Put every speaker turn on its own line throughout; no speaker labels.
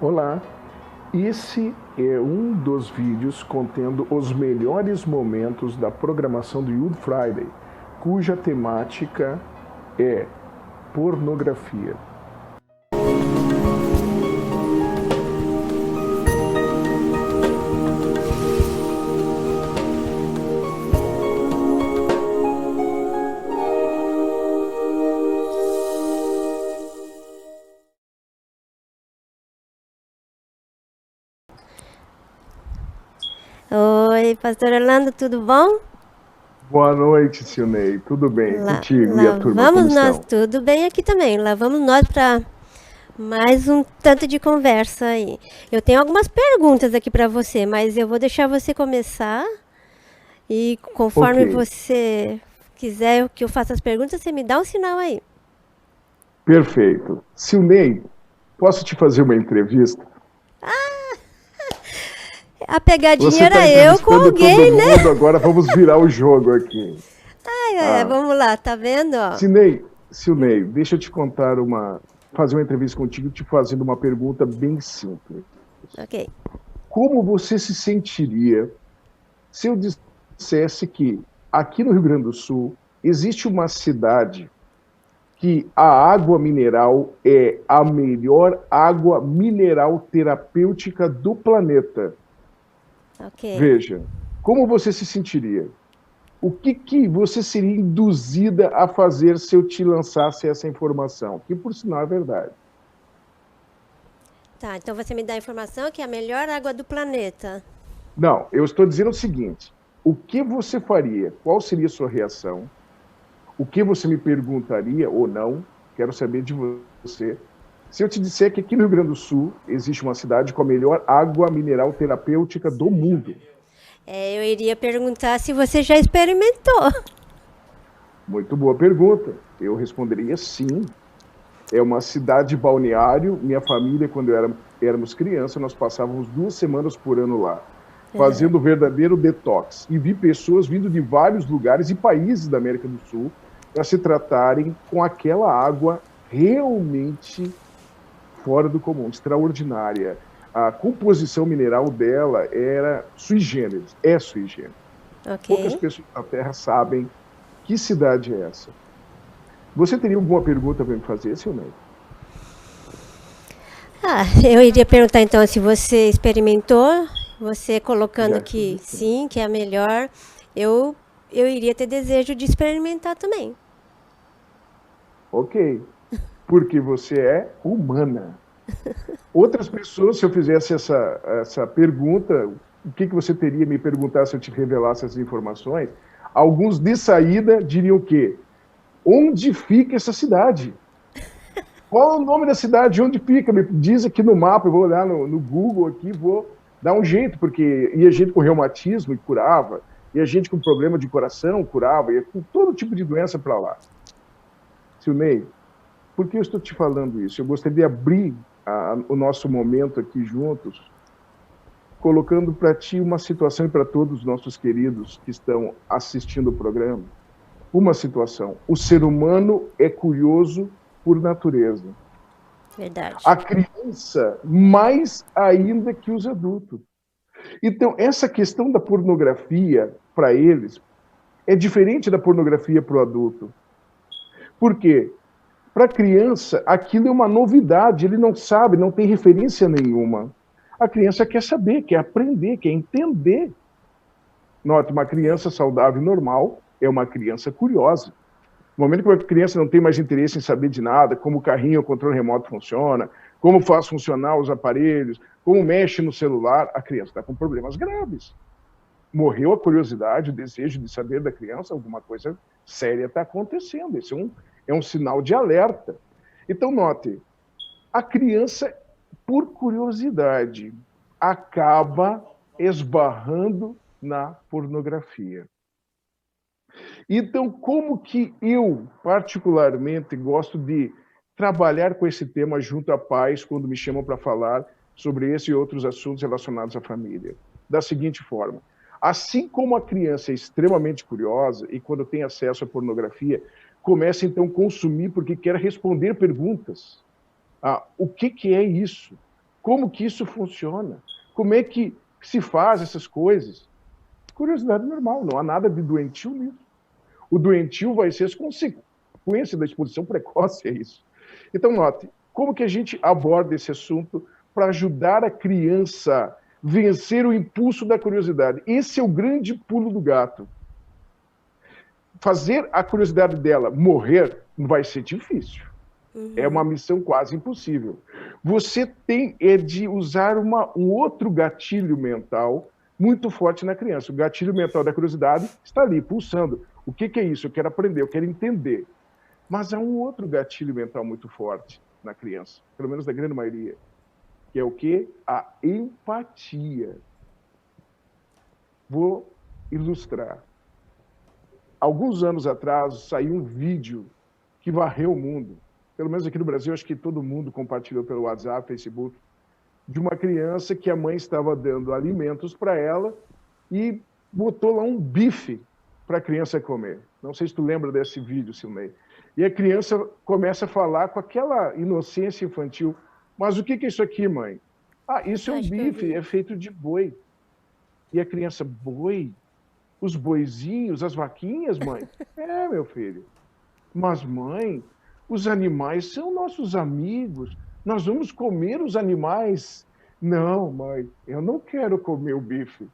Olá, esse é um dos vídeos contendo os melhores momentos da programação do Youth Friday, cuja temática é pornografia.
Oi, pastor Orlando, tudo bom?
Boa noite, Silnei. Tudo bem contigo e a
Lá
turma, como
vamos nós,
estão?
tudo bem aqui também. Lá vamos nós para mais um tanto de conversa aí. Eu tenho algumas perguntas aqui para você, mas eu vou deixar você começar e
Ok,
conforme você quiser que eu faça as perguntas, você me dá um sinal aí.
perfeito. Silnei, posso te fazer uma entrevista?
A pegadinha
Você está
era eu com
entrevistando todo
alguém, né?
mundo, agora vamos virar o jogo aqui. Ah,
Vamos lá, tá vendo, ó?
Silnei, deixa eu te fazer uma entrevista contigo, te fazendo uma pergunta bem simples.
Ok.
Como você se sentiria se eu dissesse que aqui no Rio Grande do Sul existe uma cidade que a água mineral é a melhor água mineral terapêutica do planeta?
Ok.
Veja, como você se sentiria? O que você seria induzida a fazer se eu te lançasse essa informação? Que, por sinal, é verdade.
Tá, então você me dá a informação que é a melhor água do planeta.
Não, eu estou dizendo o seguinte: o que você faria? Qual seria a sua reação? O que você me perguntaria ou não? Quero saber de você. Se eu te disser que aqui no Rio Grande do Sul existe uma cidade com a melhor água mineral terapêutica do mundo.
Eu iria perguntar se você já experimentou.
Muito boa pergunta. Eu responderia sim. É uma cidade balneário. Minha família, quando éramos crianças, nós passávamos 2 semanas por ano lá, fazendo verdadeiro detox. E vi pessoas vindo de vários lugares e países da América do Sul para se tratarem com aquela água realmente fora do comum, extraordinária. A composição mineral dela era sui generis, é sui generis. Poucas
Ok.
pessoas na Terra sabem que cidade é essa. Você teria alguma pergunta para me fazer, Silnei?
Eu iria perguntar então se você experimentou, você colocando
Já
que
respondi sim.
sim, que é a melhor, eu, eu iria ter desejo de experimentar também.
Ok, porque você é humana. Outras pessoas, se eu fizesse essa pergunta, o que você teria me perguntar se eu te revelasse essas informações? Alguns de saída diriam o quê? Onde fica essa cidade? Qual é o nome da cidade? Onde fica? Me diz aqui no mapa, eu vou olhar no Google aqui, vou dar um jeito, porque ia gente com reumatismo e curava, ia gente com problema de coração, curava, ia com todo tipo de doença para lá. Silnei, por que eu estou te falando isso? Eu gostaria de abrir o nosso momento aqui juntos, colocando para ti uma situação e para todos os nossos queridos que estão assistindo o programa. Uma situação. O ser humano é curioso por natureza.
Verdade.
A criança, mais ainda que os adultos. Então, essa questão da pornografia, para eles, é diferente da pornografia para o adulto. Por quê? Para a criança, aquilo é uma novidade, ele não sabe, não tem referência nenhuma. A criança quer saber, quer aprender, quer entender. Note, uma criança saudável e normal é uma criança curiosa. No momento que a criança não tem mais interesse em saber de nada, como o carrinho, o controle remoto funciona, como faz funcionar os aparelhos, como mexe no celular, a criança está com problemas graves. Morreu a curiosidade, o desejo de saber da criança, alguma coisa séria está acontecendo. Esse é um sinal de alerta. Então, note, a criança, por curiosidade, acaba esbarrando na pornografia. Então, como que eu, particularmente, gosto de trabalhar com esse tema junto a pais quando me chamam para falar sobre esse e outros assuntos relacionados à família? Da seguinte forma: assim como a criança é extremamente curiosa e quando tem acesso à pornografia, começa então a consumir porque quer responder perguntas. O que é isso? Como que isso funciona? Como é que se faz essas coisas? Curiosidade normal, não há nada de doentio nisso. O doentio vai ser as consequências da exposição precoce a isso. Então, note, como que a gente aborda esse assunto para ajudar a criança a vencer o impulso da curiosidade? Esse é o grande pulo do gato. Fazer a curiosidade dela morrer vai ser difícil. É uma missão quase impossível. Você tem de usar um outro gatilho mental muito forte na criança. O gatilho mental da curiosidade está ali, pulsando. O que é isso? Eu quero aprender, eu quero entender. Mas há um outro gatilho mental muito forte na criança, pelo menos na grande maioria, que é o quê? A empatia. Vou ilustrar. Alguns anos atrás, saiu um vídeo que varreu o mundo. Pelo menos aqui no Brasil, acho que todo mundo compartilhou pelo WhatsApp, Facebook, de uma criança que a mãe estava dando alimentos para ela e botou lá um bife para a criança comer. Não sei se tu lembra desse vídeo, Silnei. E a criança começa a falar com aquela inocência infantil. Mas o que é isso aqui, mãe? Ah, isso é um bife, é feito de boi. E a criança, boi? Os boizinhos, as vaquinhas, mãe? É, meu filho. Mas, mãe, os animais são nossos amigos. Nós vamos comer os animais. Não, mãe, eu não quero comer o bife.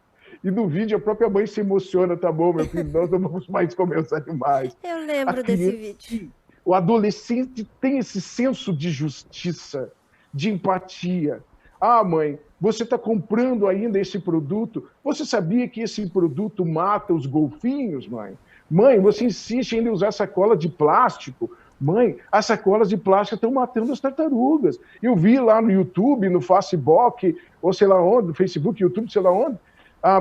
E no vídeo a própria mãe se emociona, tá bom, meu filho, nós não vamos mais comer os animais.
Eu lembro desse vídeo.
O adolescente tem esse senso de justiça, de empatia. Ah, mãe, você está comprando ainda esse produto? Você sabia que esse produto mata os golfinhos, mãe? Mãe, você insiste em usar sacola de plástico? Mãe, as sacolas de plástico estão matando as tartarugas. Eu vi lá no YouTube, no Facebook, ou sei lá onde, no Facebook, YouTube, sei lá onde,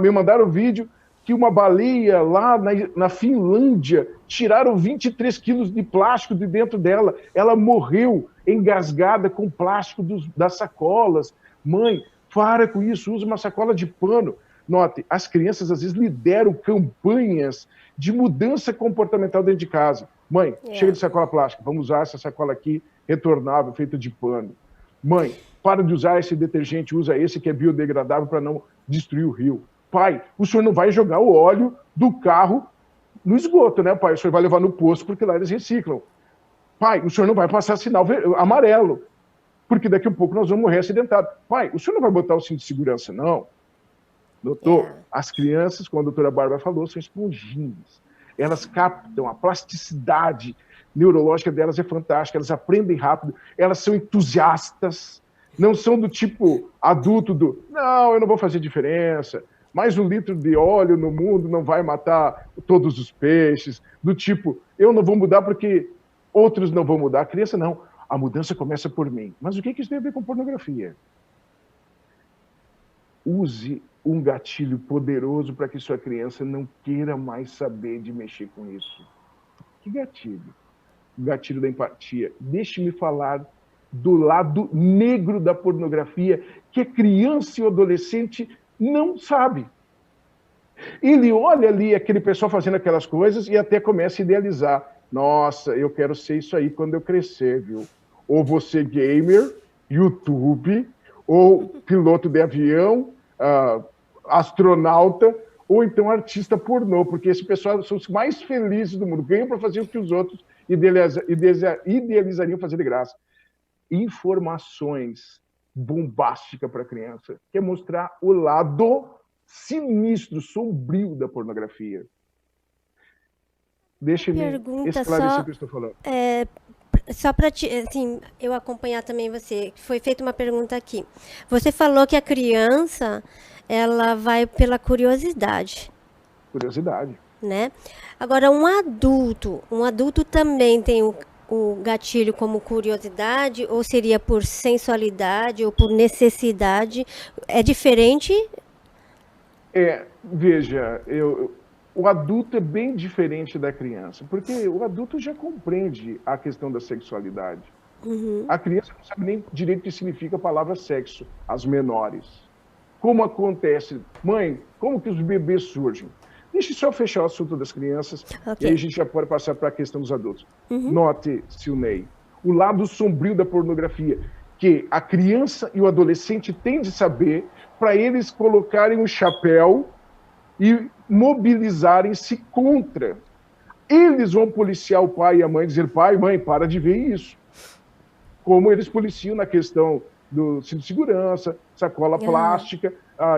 me mandaram um vídeo que uma baleia lá na Finlândia tiraram 23 quilos de plástico de dentro dela. Ela morreu engasgada com plástico das sacolas. Mãe, para com isso, usa uma sacola de pano. Note, as crianças às vezes lideram campanhas de mudança comportamental dentro de casa. Mãe, chega de sacola plástica, vamos usar essa sacola aqui, retornável, feita de pano. Mãe, para de usar esse detergente, usa esse que é biodegradável para não destruir o rio. Pai, o senhor não vai jogar o óleo do carro no esgoto, né, pai? O senhor vai levar no posto, porque lá eles reciclam. Pai, o senhor não vai passar sinal amarelo, porque daqui a pouco nós vamos morrer acidentados. Pai, o senhor não vai botar o cinto de segurança, não? Doutor, as crianças, como a doutora Bárbara falou, são esponjinhas. Elas captam, a plasticidade neurológica delas é fantástica, elas aprendem rápido, elas são entusiastas, não são do tipo adulto não, eu não vou fazer diferença, mais 1 litro de óleo no mundo não vai matar todos os peixes, do tipo, eu não vou mudar porque outros não vão mudar. A criança não, a mudança começa por mim. Mas o que isso tem a ver com pornografia? Use um gatilho poderoso para que sua criança não queira mais saber de mexer com isso. Que gatilho? O gatilho da empatia. Deixe-me falar do lado negro da pornografia, que a criança e o adolescente não sabe. Ele olha ali aquele pessoal fazendo aquelas coisas e até começa a idealizar. Nossa, eu quero ser isso aí quando eu crescer, viu? Ou você gamer, YouTube, ou piloto de avião, astronauta, ou então artista pornô, porque esse pessoal são os mais felizes do mundo, ganham para fazer o que os outros idealizariam fazer de graça. Informações bombásticas para a criança, que é mostrar o lado sinistro, sombrio da pornografia. Deixa-me esclarecer o que eu estou falando.
Só para assim, eu acompanhar também você, foi feita uma pergunta aqui. Você falou que a criança, ela vai pela curiosidade.
Curiosidade.
Né? Agora, um adulto também tem o gatilho como curiosidade, ou seria por sensualidade, ou por necessidade? É diferente?
Veja, o adulto é bem diferente da criança, porque o adulto já compreende a questão da sexualidade.
Uhum.
A criança não sabe nem direito o que significa a palavra sexo, as menores. Como acontece? Mãe, como que os bebês surgem? Deixa eu só fechar o assunto das crianças, e aí a gente já pode passar para a questão dos adultos. Note, Silnei, o lado sombrio da pornografia. que a criança e o adolescente têm de saber para eles colocarem o chapéu e mobilizarem-se contra. Eles vão policiar o pai e a mãe, dizer, pai, mãe, para de ver isso. Como eles policiam na questão do cinto de segurança, sacola plástica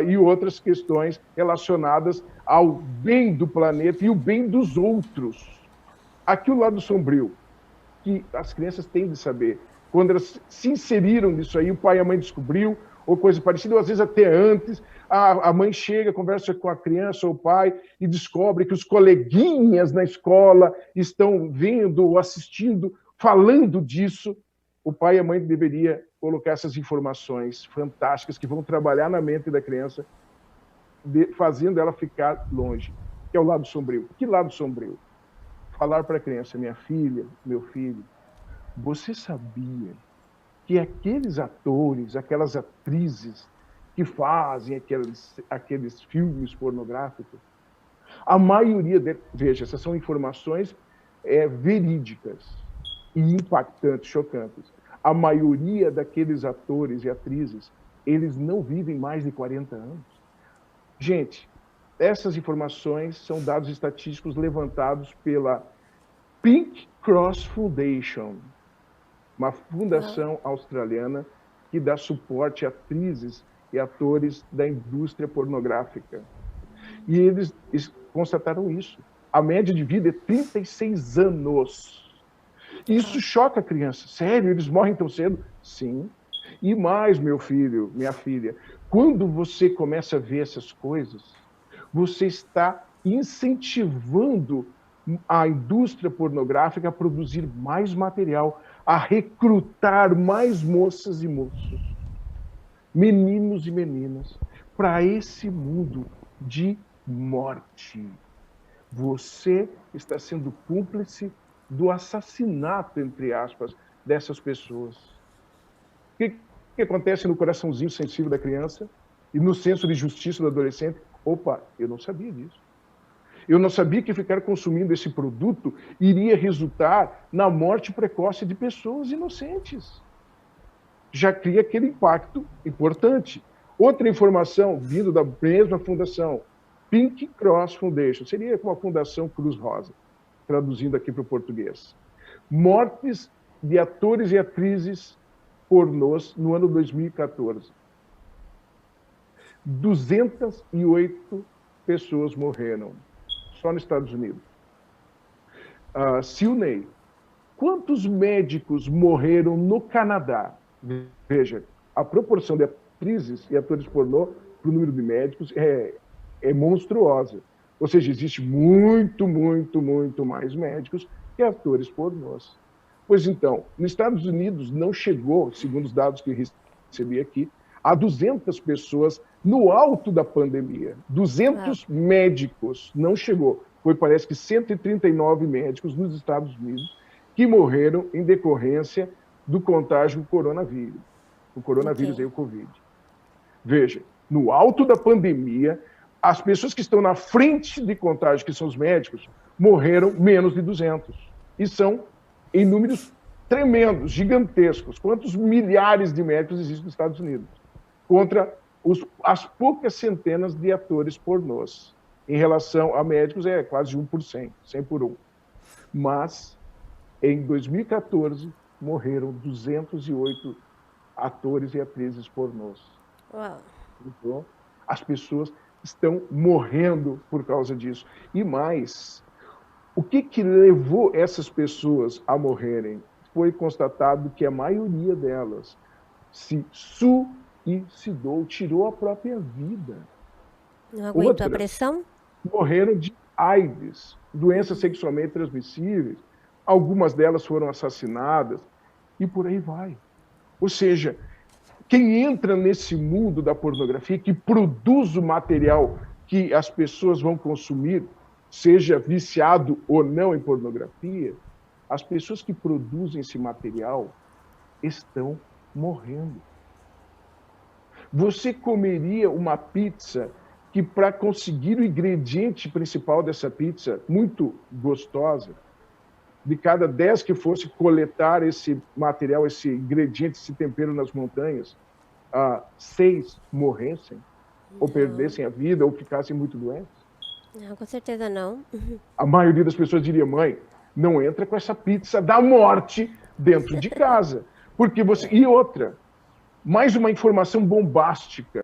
e outras questões relacionadas ao bem do planeta e o bem dos outros. Aqui o lado sombrio, que as crianças têm de saber. Quando elas se inseriram nisso aí, o pai e a mãe descobriu, ou coisa parecida, ou às vezes até antes, a mãe chega, conversa com a criança ou o pai e descobre que os coleguinhas na escola estão vendo ou assistindo, falando disso. O pai e a mãe deveria colocar essas informações fantásticas que vão trabalhar na mente da criança, fazendo ela ficar longe, que é o lado sombrio. Que lado sombrio? Falar para a criança, minha filha, meu filho, você sabia que aqueles atores, aquelas atrizes que fazem aqueles filmes pornográficos, a maioria deles, veja, essas são informações verídicas e impactantes, chocantes. A maioria daqueles atores e atrizes, eles não vivem mais de 40 anos. Gente, essas informações são dados estatísticos levantados pela Pink Cross Foundation, uma fundação australiana que dá suporte a atrizes e atores da indústria pornográfica. E eles constataram isso. A média de vida é 36 anos. Isso choca a criança. Sério, eles morrem tão cedo? Sim. E mais, meu filho, minha filha, quando você começa a ver essas coisas, você está incentivando a indústria pornográfica a produzir mais material, a recrutar mais moças e moços, meninos e meninas, para esse mundo de morte. Você está sendo cúmplice do assassinato, entre aspas, dessas pessoas. O que acontece no coraçãozinho sensível da criança e no senso de justiça do adolescente? Opa, eu não sabia disso. Eu não sabia que ficar consumindo esse produto iria resultar na morte precoce de pessoas inocentes. Já cria aquele impacto importante. Outra informação vindo da mesma fundação, Pink Cross Foundation, seria uma fundação Cruz Rosa, traduzindo aqui para o português. Mortes de atores e atrizes pornôs no ano 2014. 208 pessoas morreram, só nos Estados Unidos. Sydney, quantos médicos morreram no Canadá? Veja, a proporção de atrizes e atores pornô para o número de médicos é monstruosa. Ou seja, existe muito, muito, muito mais médicos que atores pornôs. Pois então, nos Estados Unidos não chegou, segundo os dados que recebi aqui, a 200 pessoas no alto da pandemia. 200 médicos não chegou. Foi, parece que 139 médicos nos Estados Unidos que morreram em decorrência do contágio do coronavírus. O coronavírus é o Covid. Veja, no alto da pandemia, as pessoas que estão na frente de contágio, que são os médicos, morreram menos de 200. E são em números tremendos, gigantescos. Quantos milhares de médicos existem nos Estados Unidos? Contra as poucas centenas de atores pornôs. Em relação a médicos, é quase 1 por 100 por 1. Mas, em 2014, morreram 208 atores e atrizes pornôs.
Uau.
Então, as pessoas estão morrendo por causa disso. E mais, o que levou essas pessoas a morrerem? Foi constatado que a maioria delas se suicidou, tirou a própria vida.
Não aguentou a pressão?
Morreram de AIDS, doenças sexualmente transmissíveis. Algumas delas foram assassinadas e por aí vai. Ou seja, quem entra nesse mundo da pornografia, que produz o material que as pessoas vão consumir, seja viciado ou não em pornografia, as pessoas que produzem esse material estão morrendo. Você comeria uma pizza que, para conseguir o ingrediente principal dessa pizza, muito gostosa, de cada 10 que fosse coletar esse material, esse ingrediente, esse tempero nas montanhas, 6 morressem, ou perdessem a vida, ou ficassem muito doentes?
Não, com certeza não.
A maioria das pessoas diria: mãe, não entra com essa pizza da morte dentro de casa. Porque você... E outra, mais uma informação bombástica.